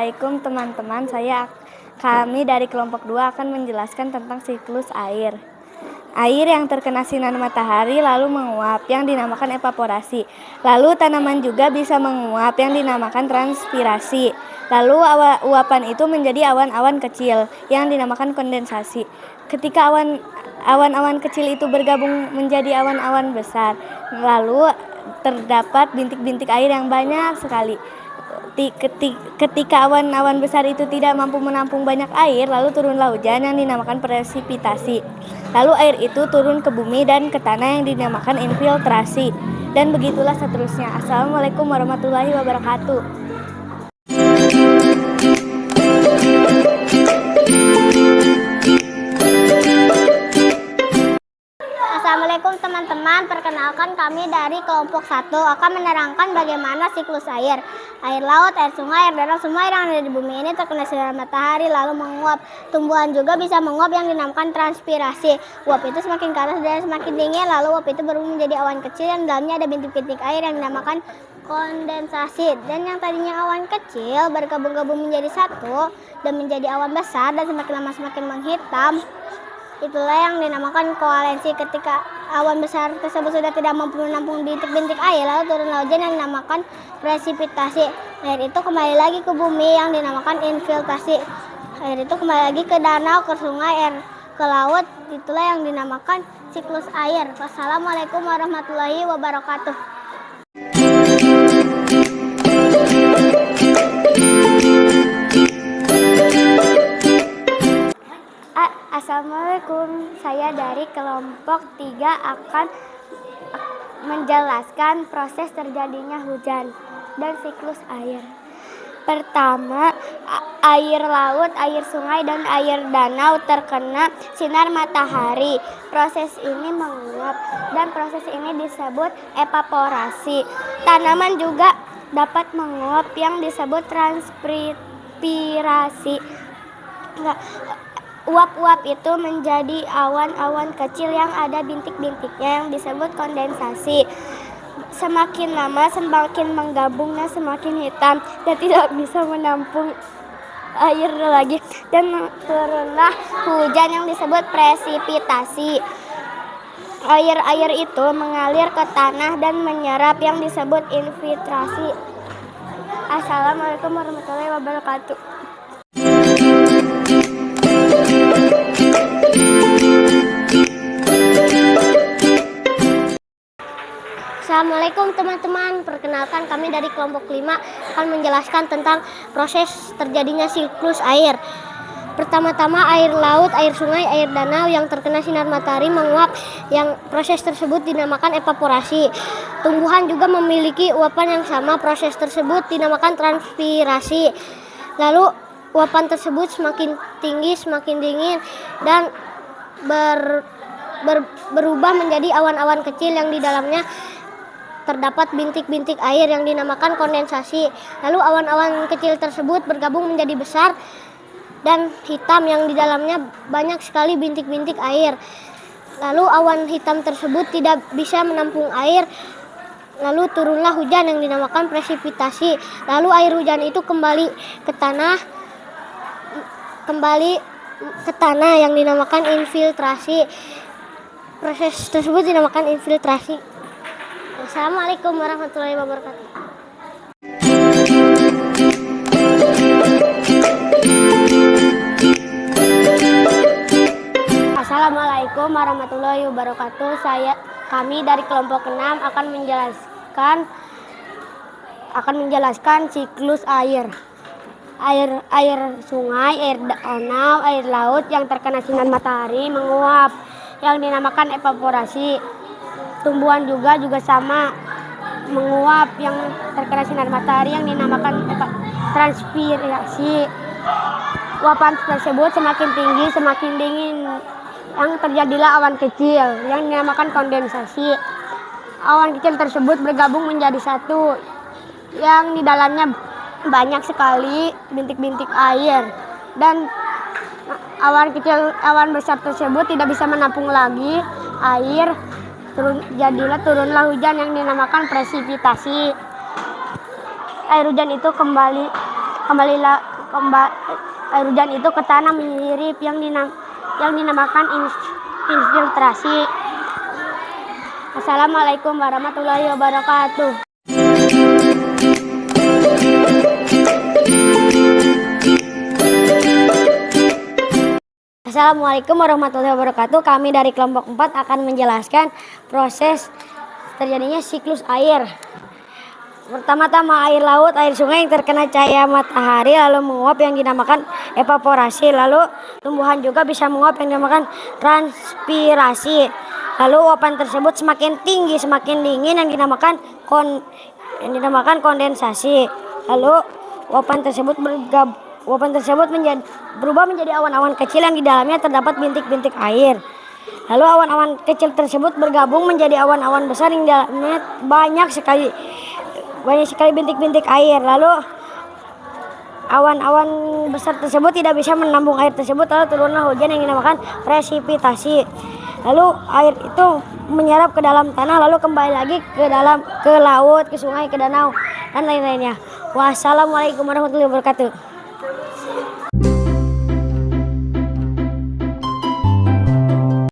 Assalamualaikum teman-teman, kami dari kelompok 2 akan menjelaskan tentang siklus air. Air yang terkena sinar matahari lalu menguap yang dinamakan evaporasi. Lalu tanaman juga bisa menguap yang dinamakan transpirasi. Lalu uapan itu menjadi awan-awan kecil yang dinamakan kondensasi. Ketika awan-awan kecil itu bergabung menjadi awan-awan besar, lalu terdapat bintik-bintik air yang banyak sekali. Ketika awan-awan besar itu tidak mampu menampung banyak air, lalu turunlah hujan yang dinamakan presipitasi. Lalu air itu turun ke bumi dan ke tanah yang dinamakan infiltrasi. Dan begitulah seterusnya. Assalamualaikum warahmatullahi wabarakatuh. Assalamualaikum teman-teman, perkenalkan kami dari kelompok 1 akan menerangkan bagaimana siklus air. Air laut, air sungai, air danau, semua air yang ada di bumi ini terkena sinar matahari lalu menguap. Tumbuhan juga bisa menguap yang dinamakan transpirasi. Uap itu semakin keras dan semakin dingin, lalu uap itu berubah menjadi awan kecil yang dalamnya ada bintik-bintik air yang dinamakan kondensasi. Dan yang tadinya awan kecil bergabung-gabung menjadi satu dan menjadi awan besar dan semakin lama semakin menghitam. Itulah yang dinamakan koalensi. Ketika awan besar tersebut sudah tidak mampu menampung bintik-bintik air, lalu turunlah hujan yang dinamakan presipitasi. Air itu kembali lagi ke bumi yang dinamakan infiltrasi. Air itu kembali lagi ke danau, ke sungai, air ke laut. Itulah yang dinamakan siklus air. Wassalamualaikum warahmatullahi wabarakatuh. Assalamualaikum, saya dari kelompok 3 akan menjelaskan proses terjadinya hujan dan siklus air. Pertama, air laut, air sungai, dan air danau terkena sinar matahari. Proses ini menguap dan proses ini disebut evaporasi. Tanaman juga dapat menguap yang disebut transpirasi. Uap-uap itu menjadi awan-awan kecil yang ada bintik-bintiknya yang disebut kondensasi. Semakin lama semakin menggabung dan semakin hitam dan tidak bisa menampung air lagi, dan turunlah hujan yang disebut presipitasi. Air itu mengalir ke tanah dan menyerap yang disebut infiltrasi. Assalamualaikum warahmatullahi wabarakatuh. Assalamualaikum teman-teman, perkenalkan kami dari kelompok 5 akan menjelaskan tentang proses terjadinya siklus air. Pertama-tama air laut, air sungai, air danau yang terkena sinar matahari menguap, yang proses tersebut dinamakan evaporasi. Tumbuhan juga memiliki uapan yang sama, proses tersebut dinamakan transpirasi. Lalu uapan tersebut semakin tinggi, semakin dingin, dan berubah menjadi awan-awan kecil yang di dalamnya terdapat bintik-bintik air yang dinamakan kondensasi. Lalu awan-awan kecil tersebut bergabung menjadi besar dan hitam yang di dalamnya banyak sekali bintik-bintik air. Lalu awan hitam tersebut tidak bisa menampung air. Lalu turunlah hujan yang dinamakan presipitasi. Lalu air hujan itu kembali ke tanah yang dinamakan infiltrasi. Proses tersebut dinamakan infiltrasi. Assalamualaikum warahmatullahi wabarakatuh. Assalamualaikum warahmatullahi wabarakatuh. Kami dari kelompok 6 akan menjelaskan siklus air. Air sungai, air danau, air laut yang terkena sinar matahari menguap yang dinamakan evaporasi. Tumbuhan juga sama menguap yang terkena sinar matahari yang dinamakan transpirasi. Uapan tersebut semakin tinggi, semakin dingin, yang terjadilah awan kecil yang dinamakan kondensasi. Awan kecil tersebut bergabung menjadi satu yang di dalamnya banyak sekali bintik-bintik air, dan awan besar tersebut tidak bisa menampung lagi air. Turunlah hujan yang dinamakan presipitasi. Air hujan itu kembali air hujan itu ke tanah menyirip yang dinamakan infiltrasi. Assalamualaikum warahmatullahi wabarakatuh. Assalamualaikum warahmatullahi wabarakatuh. Kami dari kelompok 4 akan menjelaskan proses terjadinya siklus air. Pertama-tama air laut, air sungai yang terkena cahaya matahari lalu menguap yang dinamakan evaporasi. Lalu tumbuhan juga bisa menguap yang dinamakan transpirasi. Lalu uapan tersebut semakin tinggi, semakin dingin yang dinamakan kondensasi. Lalu uapan tersebut berubah menjadi awan-awan kecil yang di dalamnya terdapat bintik-bintik air. Lalu awan-awan kecil tersebut bergabung menjadi awan-awan besar yang di dalamnya banyak sekali bintik-bintik air. Lalu awan-awan besar tersebut tidak bisa menampung air tersebut, lalu turunlah hujan yang dinamakan presipitasi. Lalu air itu menyerap ke dalam tanah, lalu kembali lagi ke laut, ke sungai, ke danau, dan lain-lainnya. Wassalamualaikum warahmatullahi wabarakatuh.